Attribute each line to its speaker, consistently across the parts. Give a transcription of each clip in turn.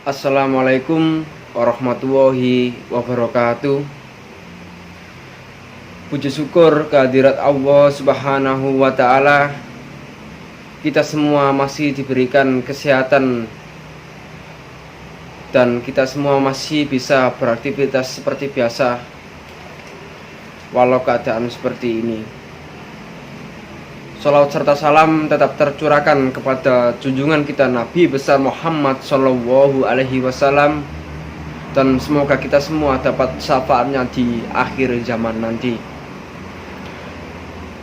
Speaker 1: Assalamualaikum warahmatullahi wabarakatuh. Puji syukur kehadirat Allah Subhanahu wa Ta'ala. Kita semua masih diberikan kesehatan dan kita semua masih bisa beraktivitas seperti biasa walau keadaan seperti ini. Salawat serta salam tetap tercurahkan kepada junjungan kita Nabi besar Muhammad Shallallahu Alaihi Wasallam, dan semoga kita semua dapat syafaatnya di akhir zaman nanti.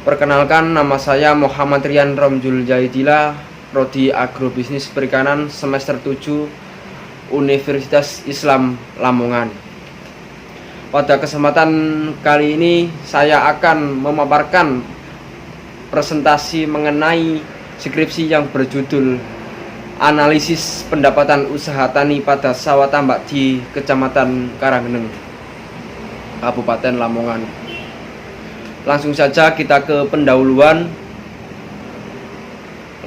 Speaker 1: Perkenalkan, nama saya Muhammad Rian Romjul Jaidillah, Prodi Agrobisnis Perikanan semester 7 Universitas Islam Lamongan. Pada kesempatan kali ini saya akan memaparkan presentasi mengenai skripsi yang berjudul Analisis Pendapatan Usaha Tani pada Sawah Tambak di Kecamatan Karanggeneng, Kabupaten Lamongan. Langsung saja kita ke pendahuluan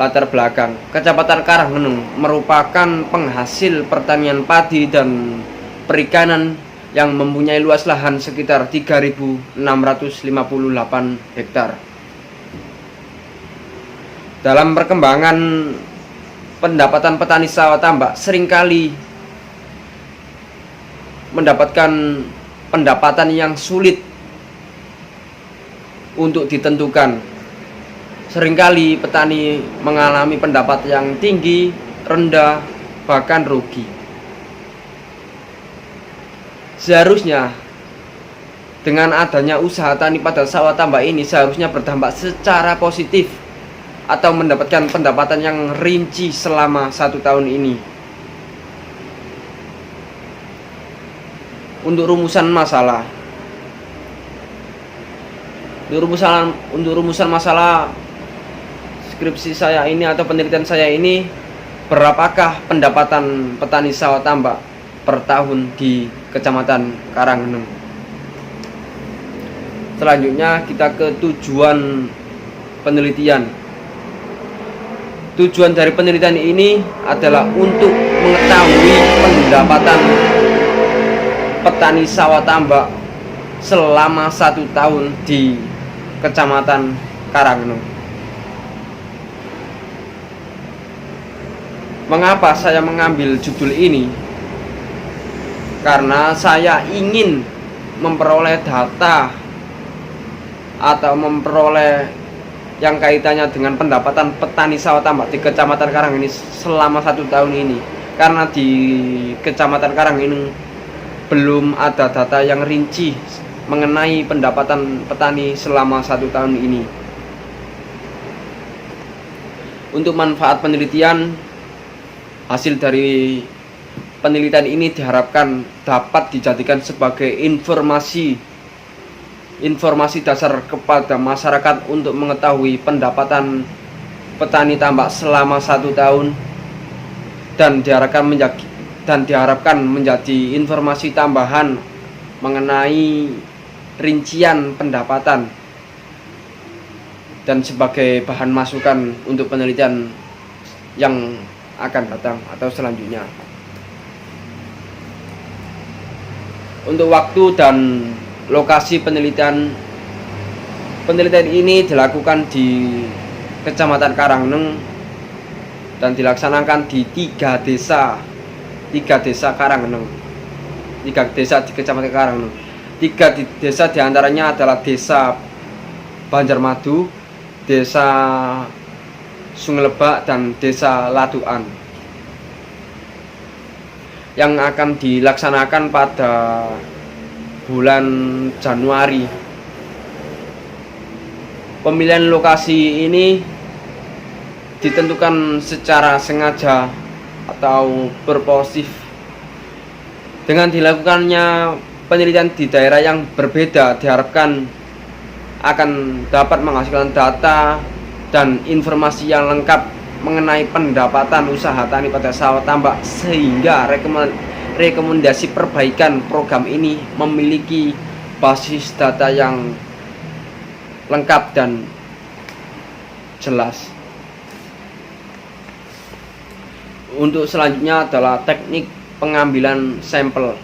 Speaker 1: latar belakang. Kecamatan Karanggeneng merupakan penghasil pertanian padi dan perikanan yang mempunyai luas lahan sekitar 3.658 hektar. Dalam perkembangan pendapatan petani sawah tambak seringkali mendapatkan pendapatan yang sulit untuk ditentukan. Seringkali petani mengalami pendapat yang tinggi, rendah, bahkan rugi. Seharusnya dengan adanya usaha tani pada sawah tambak ini seharusnya berdampak secara positif atau mendapatkan pendapatan yang rinci selama 1 tahun ini. Untuk rumusan masalah masalah skripsi saya ini atau penelitian saya ini, berapakah pendapatan petani sawah tambak per tahun di Kecamatan Karanggeneng. Selanjutnya kita ke tujuan penelitian. Tujuan dari penelitian ini adalah untuk mengetahui pendapatan petani sawah tambak selama 1 tahun di Kecamatan Karanggeneng. Mengapa saya mengambil judul ini? Karena saya ingin memperoleh data atau memperoleh yang kaitannya dengan pendapatan petani sawah tambak di Kecamatan Karanggeneng selama 1 tahun ini. Karena di Kecamatan Karanggeneng belum ada data yang rinci mengenai pendapatan petani selama 1 tahun ini. Untuk manfaat penelitian, hasil dari penelitian ini diharapkan dapat dijadikan sebagai informasi dasar kepada masyarakat untuk mengetahui pendapatan petani tambak selama 1 tahun, dan diharapkan menjadi informasi tambahan mengenai rincian pendapatan dan sebagai bahan masukan untuk penelitian yang akan datang atau selanjutnya. Untuk waktu dan lokasi penelitian ini dilakukan di Kecamatan Karanggeneng dan dilaksanakan di 3 desa Karanggeneng, 3 desa di Kecamatan Karanggeneng. 3 desa diantaranya adalah Desa Banjarmadu, Desa Sungai Lebak, dan Desa Laduan, yang akan dilaksanakan pada bulan Januari. Pemilihan lokasi ini ditentukan secara sengaja atau purposif dengan dilakukannya penelitian di daerah yang berbeda. Diharapkan akan dapat menghasilkan data dan informasi yang lengkap mengenai pendapatan usaha tani pada sawah tambak, sehingga rekomendasi perbaikan program ini memiliki basis data yang lengkap dan jelas. Untuk selanjutnya adalah teknik pengambilan sampel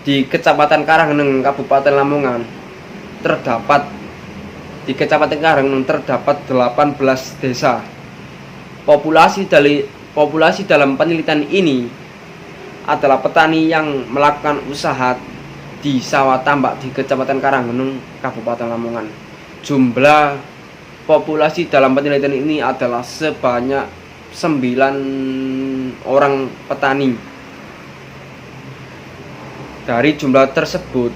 Speaker 1: di Kecamatan Karanggeneng, Kabupaten Lamongan di Kecamatan Karanggeneng terdapat 18 desa. Populasi dalam penelitian ini adalah petani yang melakukan usaha di sawah tambak di Kecamatan Karanggeneng, Kabupaten Lamongan. Jumlah populasi dalam penelitian ini adalah sebanyak 9 orang petani. Dari jumlah tersebut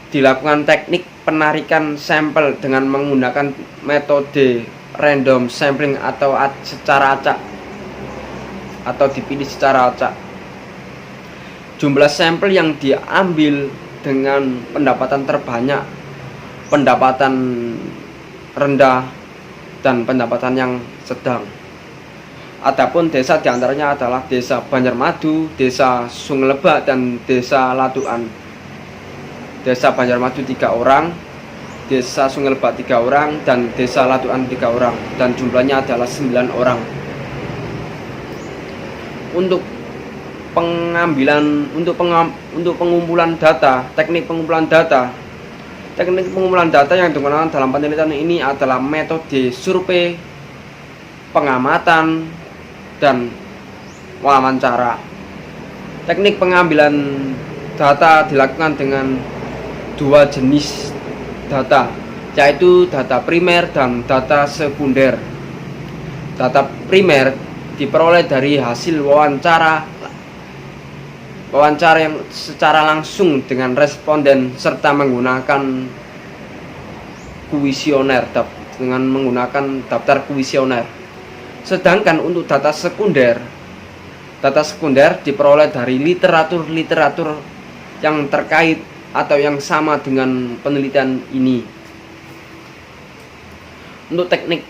Speaker 1: dilakukan teknik penarikan sampel dengan menggunakan metode random sampling atau secara acak, atau dipilih secara acak. Jumlah sampel yang diambil dengan pendapatan terbanyak, pendapatan rendah, dan pendapatan yang sedang. Adapun desa diantaranya adalah Desa Banjarmadu, Desa Sunglebak, dan Desa Latuan. Desa Banjarmadu 3 orang, Desa Sunglebak 3 orang, dan Desa Latuan 3 orang, dan jumlahnya adalah 9 orang. Untuk pengumpulan data, teknik pengumpulan data yang digunakan dalam penelitian ini adalah metode survei, pengamatan, dan wawancara. Teknik pengambilan data dilakukan dengan 2 jenis data, yaitu data primer dan data sekunder. Data primer diperoleh dari hasil wawancara yang secara langsung dengan responden serta menggunakan kuesioner, dengan menggunakan daftar kuesioner. Sedangkan untuk data sekunder diperoleh dari literatur yang terkait atau yang sama dengan penelitian ini. Untuk teknik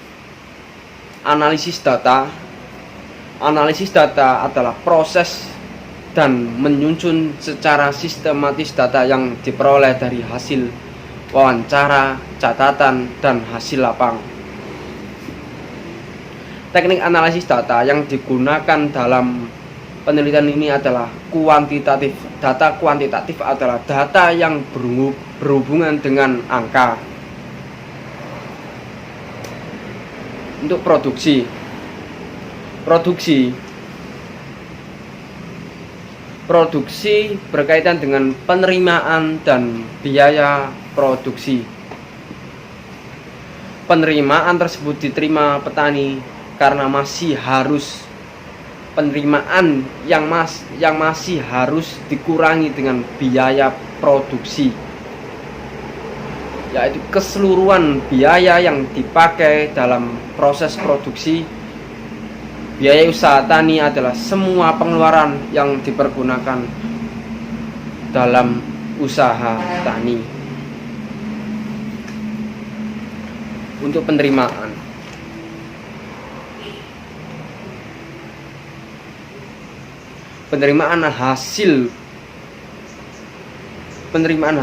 Speaker 1: analisis data adalah proses dan menyusun secara sistematis data yang diperoleh dari hasil wawancara, catatan, dan hasil lapang. Teknik analisis data yang digunakan dalam penelitian ini adalah kuantitatif. Data kuantitatif adalah data yang berhubungan dengan angka. Untuk produksi berkaitan dengan penerimaan dan biaya produksi. Penerimaan tersebut diterima petani karena penerimaan yang masih harus dikurangi dengan biaya produksi, yaitu keseluruhan biaya yang dipakai dalam proses produksi. Biaya usaha tani adalah semua pengeluaran yang dipergunakan dalam usaha tani. Untuk penerimaan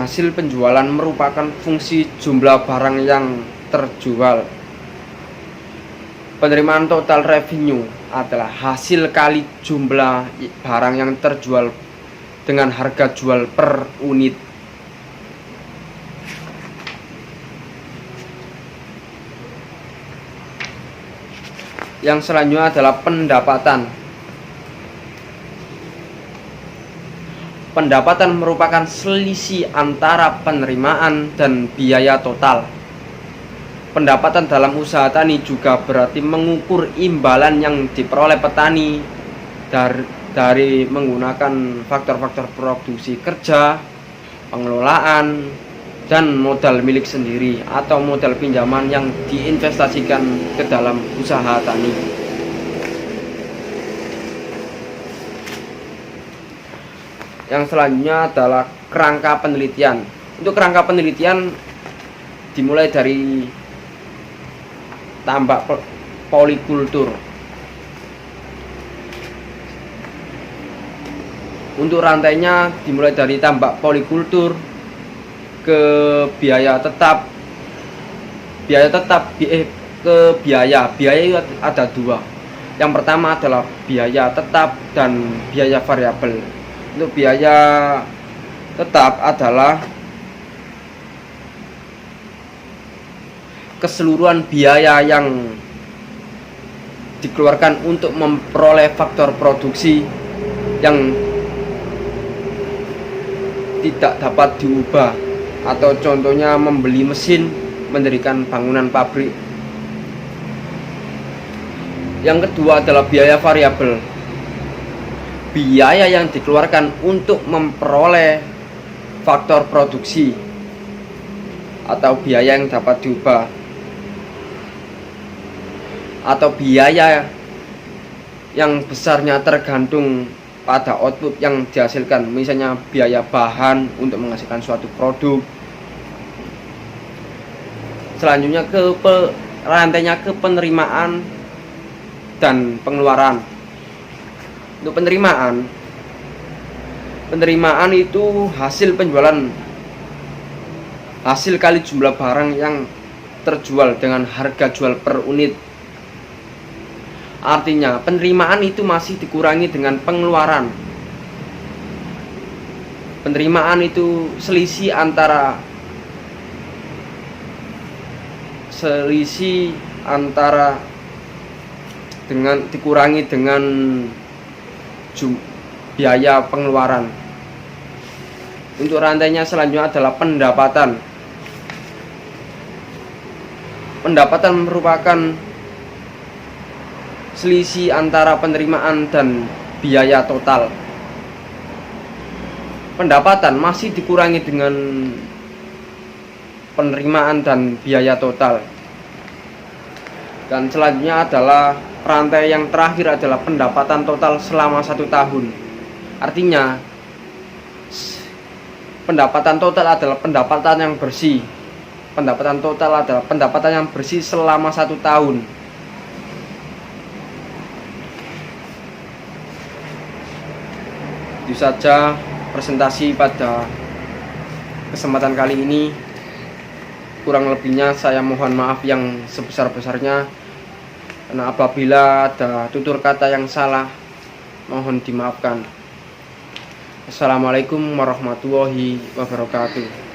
Speaker 1: hasil penjualan merupakan fungsi jumlah barang yang terjual. Penerimaan total revenue adalah hasil kali jumlah barang yang terjual dengan harga jual per unit. Yang selanjutnya adalah pendapatan. Pendapatan merupakan selisih antara penerimaan dan biaya total. Pendapatan dalam usaha tani juga berarti mengukur imbalan yang diperoleh petani dari menggunakan faktor-faktor produksi kerja, pengelolaan, dan modal milik sendiri atau modal pinjaman yang diinvestasikan ke dalam usaha tani. Yang selanjutnya adalah kerangka penelitian. Untuk kerangka penelitian dimulai dari tambak polikultur. Untuk rantainya dimulai dari tambak polikultur ke biaya tetap. Biaya itu ada 2. Yang pertama adalah biaya tetap dan biaya variabel. Untuk biaya tetap adalah keseluruhan biaya yang dikeluarkan untuk memperoleh faktor produksi yang tidak dapat diubah, atau contohnya membeli mesin, mendirikan bangunan pabrik. Yang kedua adalah biaya variabel, biaya yang dikeluarkan untuk memperoleh faktor produksi atau biaya yang dapat diubah, atau biaya yang besarnya tergantung pada output yang dihasilkan, misalnya biaya bahan untuk menghasilkan suatu produk. Selanjutnya rantainya ke penerimaan dan pengeluaran. Untuk penerimaan itu hasil penjualan, hasil kali jumlah barang yang terjual dengan harga jual per unit. Artinya penerimaan itu masih dikurangi dengan pengeluaran. Penerimaan itu selisih antara dengan dikurangi dengan biaya pengeluaran. Untuk rantainya selanjutnya adalah pendapatan. Pendapatan merupakan selisih antara penerimaan dan biaya total. Pendapatan masih dikurangi dengan penerimaan dan biaya total. Dan selanjutnya adalah rantai yang terakhir adalah pendapatan total selama 1 tahun. Artinya pendapatan total adalah pendapatan yang bersih. Pendapatan total adalah pendapatan yang bersih selama 1 tahun. Itu saja presentasi pada kesempatan kali ini. Kurang lebihnya saya mohon maaf yang sebesar-besarnya, karena apabila ada tutur kata yang salah mohon dimaafkan. Assalamualaikum warahmatullahi wabarakatuh.